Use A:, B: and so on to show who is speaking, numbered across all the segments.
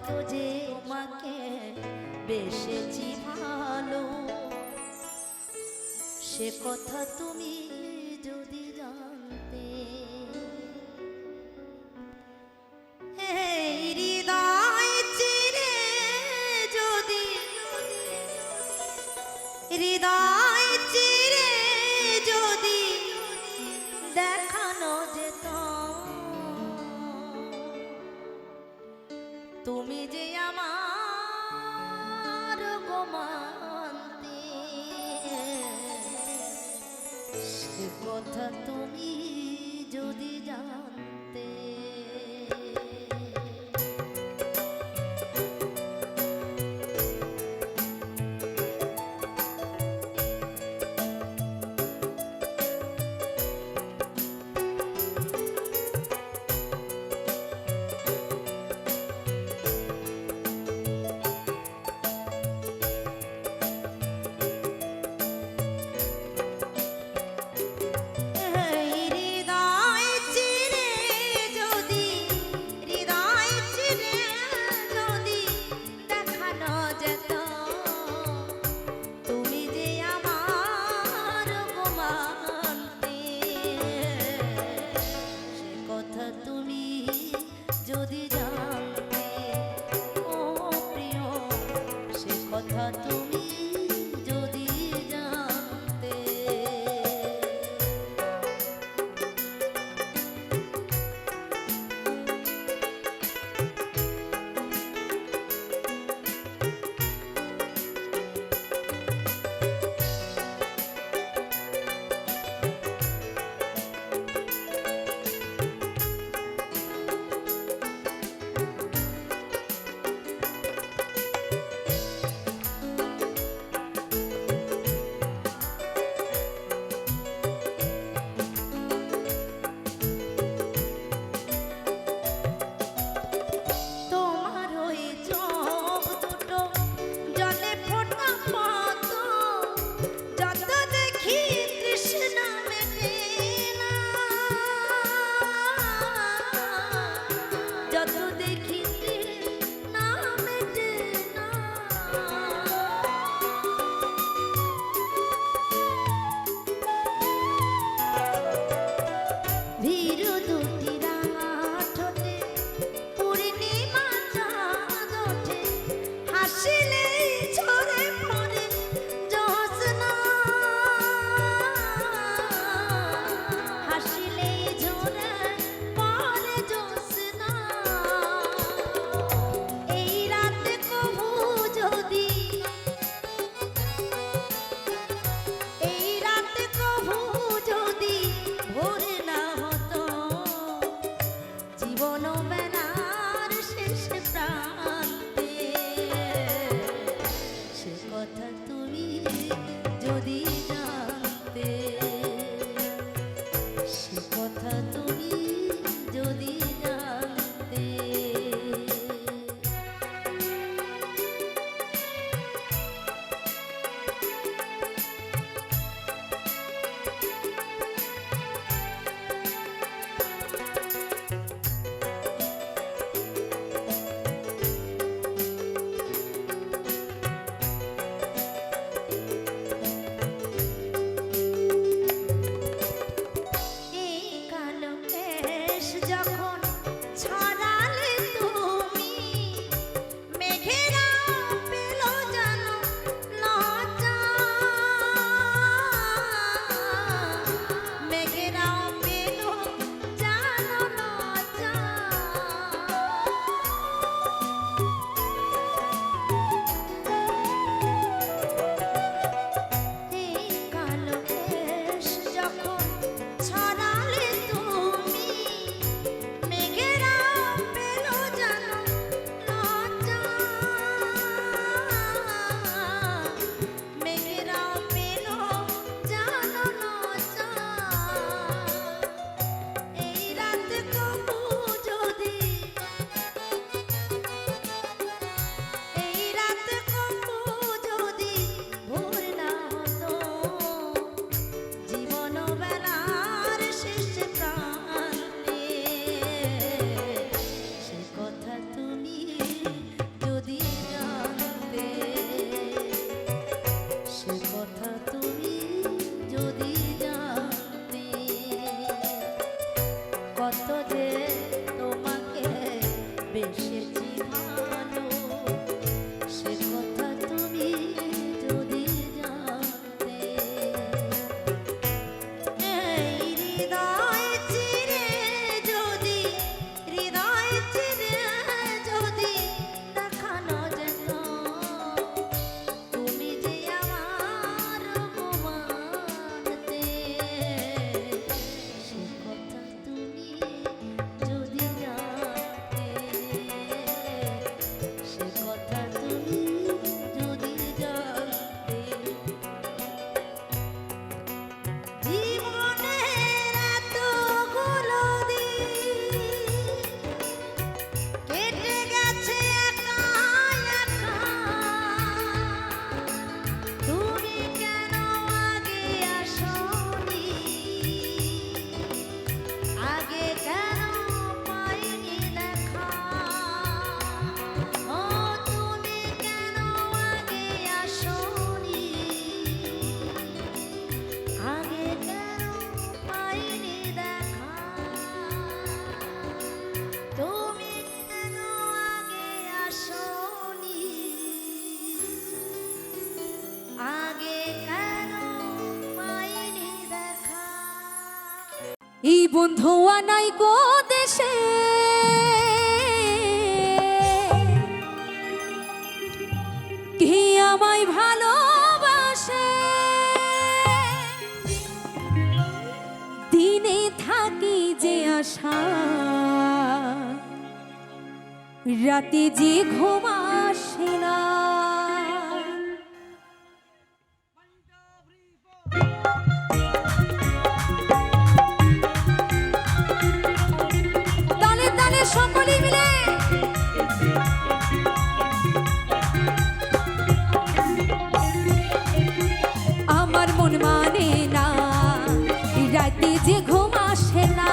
A: কত যে তোমাকে বেসেছি ভালো, সে কথা তুমি যদি জানতে। এই হৃদয় চিরে যদি, হৃদয় চিরে যদি দেখানো যেত তুমি যে আমার গোমান্তি, সে কথা তুমি যদি জানতে। যদি জানতে ও প্রিয়, সে কথা তুমি যদি জানতে। ভালো সে কথা তুমি যদি জানতে। এই হৃদয় চিরে যদি দেখানো যেত তুমি যে আমার অপমানতে, সে কথা তুমি যদি জানতে, সে কথা তুমি যদি জানতে। জীবনের এতগুলো দিন কেটে গেছে একা একা, তুমি কেন আগে আসোনি, আগে কেন পাইনি দেখা, ও তুমি কেন আগে আসোনি, আগে কেন পাইনি দেখা, তুমি কেন আগে আসোনি, আগে কেন পাইনি দেখা।
B: এই বন্ধু আনাই গো দেশে, কি আমায় ভালোবাসে, দিনে থাকি যে আশা, রাতে যে ঘুম আসে না। তালে তালে সকলে মিলে আমার মন মানে না, রাতে যে ঘুম আসে না,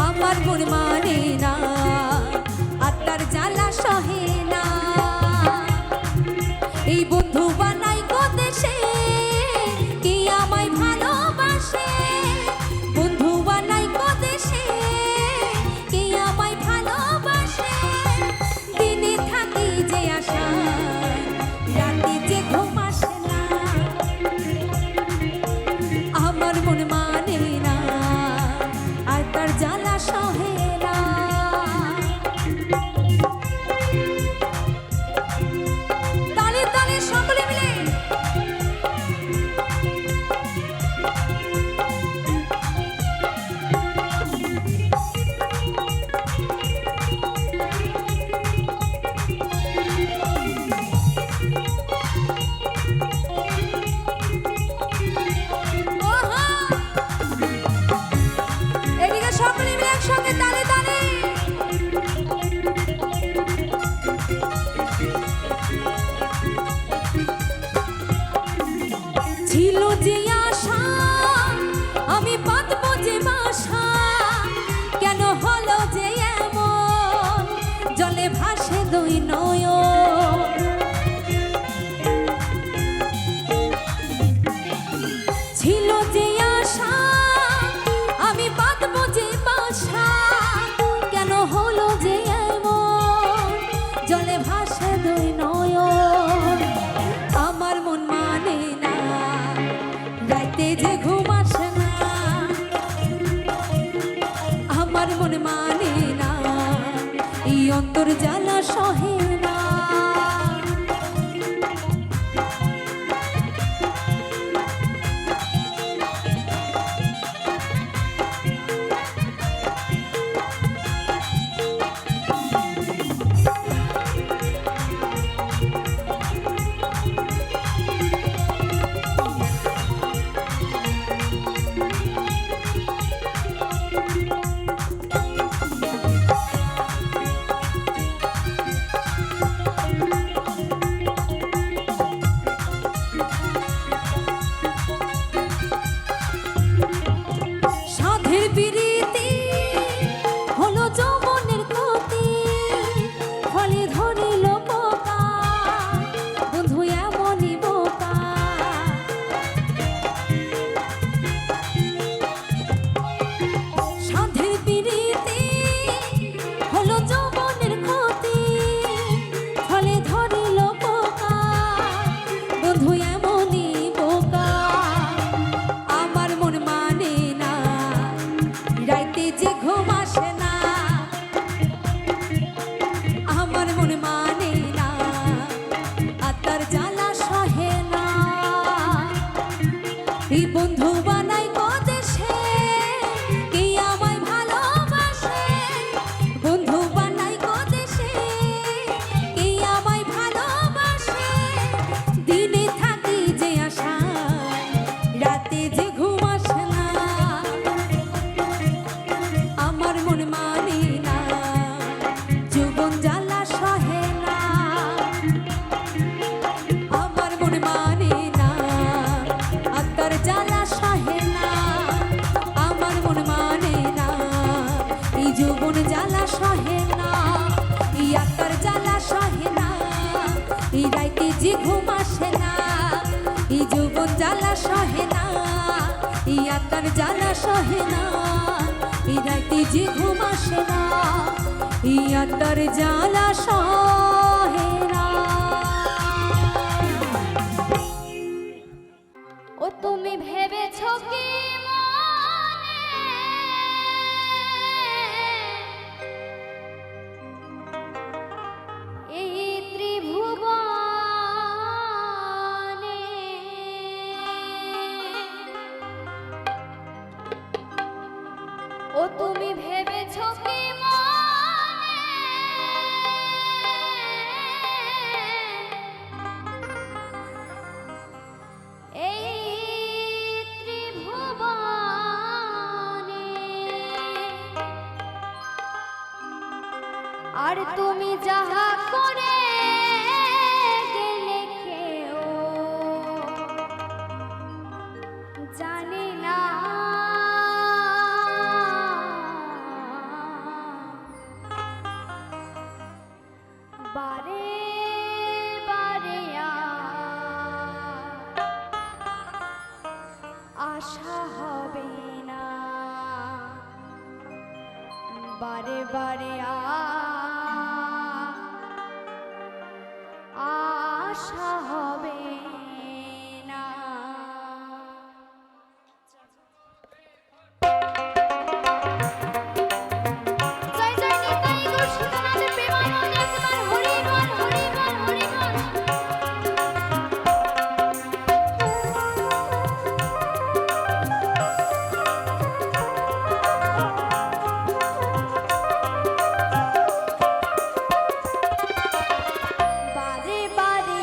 B: আমার মন মানে না, আত্মার জ্বালা সহে না। এই বন্ধু বানাই গো দেশে, কি আমায় ভালোবাসে, বন্ধু বানাই গো দেশে, কি আমায় ভালোবাসে, দিনে থাকি যে আশা, রাতে যে ঘুম আসে না, আমার মন মানে না, আর তার জ্বালা সহে না। তালে তালে সকলে মিলে ওহো, এদিকে সকলে মিলে একসঙ্গে তালে তালে। ছিল যে আশা আমি বাঁধবো যে বাসা, কেন হলো যে এমন, জলে ভাসে দুই নয়ন। ছিল যে আশা আমি বাঁধবো যে বাসা, কেন হলো যে এমন, জলে ভাসে দুই নয়ন। আমার মন মানে না, রাতে যে ঘুম আসে না, আমার মন মানে না, এই অন্তর জ্বালা সহে না। যে ঘুম আসে না, এই যৌবন জ্বালা সহে না, এই আত্মার জ্বালা সহে না, এই রাতে যে ঘুম আসে না, এই আত্মার জ্বালা সহে না।
A: ও তুমি ভেবেছো কি মনে এই ত্রিভুবনে ও তুমি ভেবেছো কি এই ত্রিভুবনে আর তুমি যাহা করে গেলে কেউ জানে না, বারে বারে আশা হবে না, বারে বারে আশা হবে না। জয় জয় নিতাই গৌর সীতানাথের প্রেমানন্দে একবার হরি বল হরি বল হরি বল। বারে বারে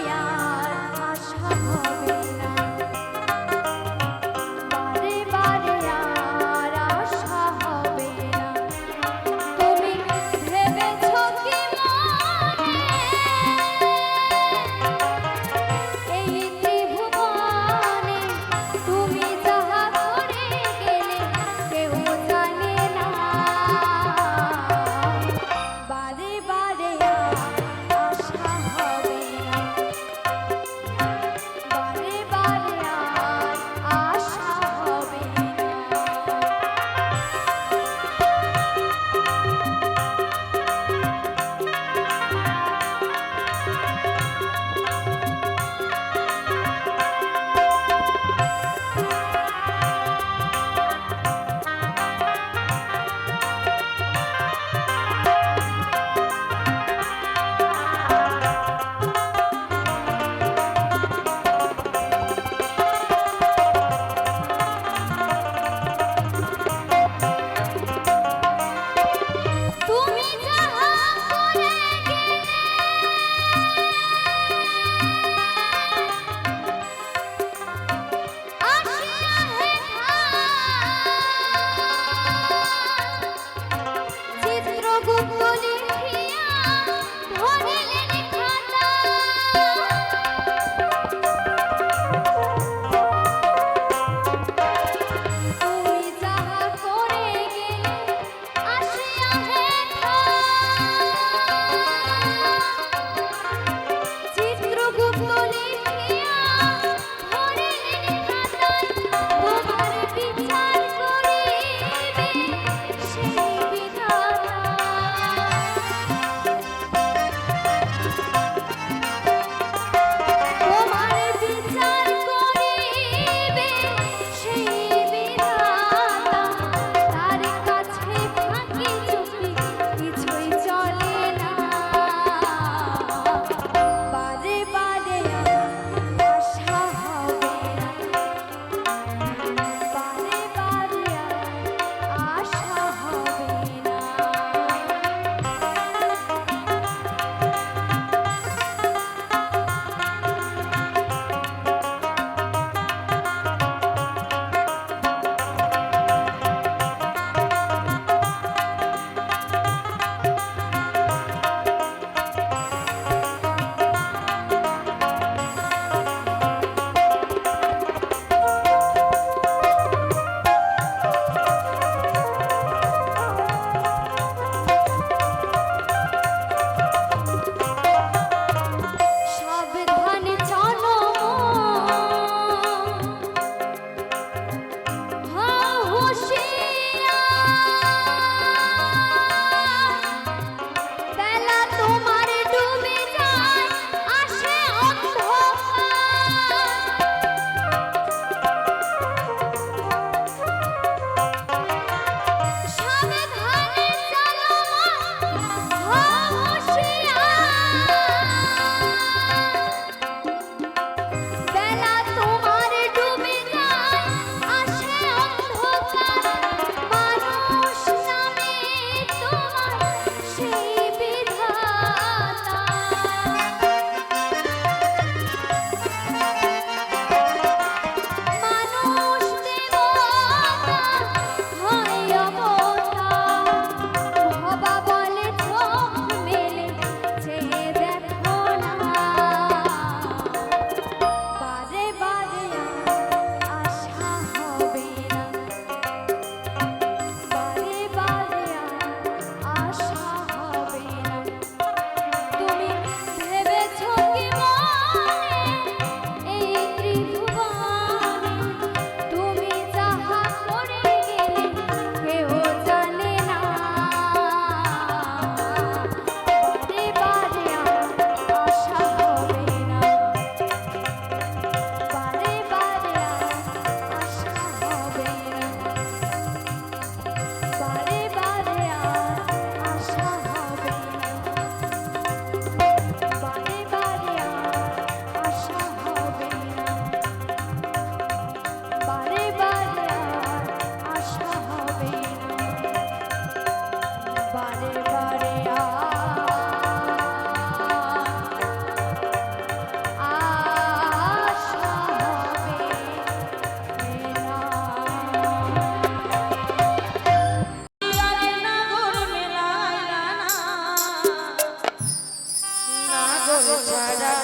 C: নাগর ছাড়া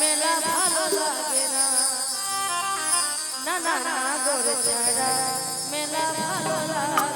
C: মেলা ভালো লাগে না, না না নাগর ছাড়া মেলা ভালো লাগে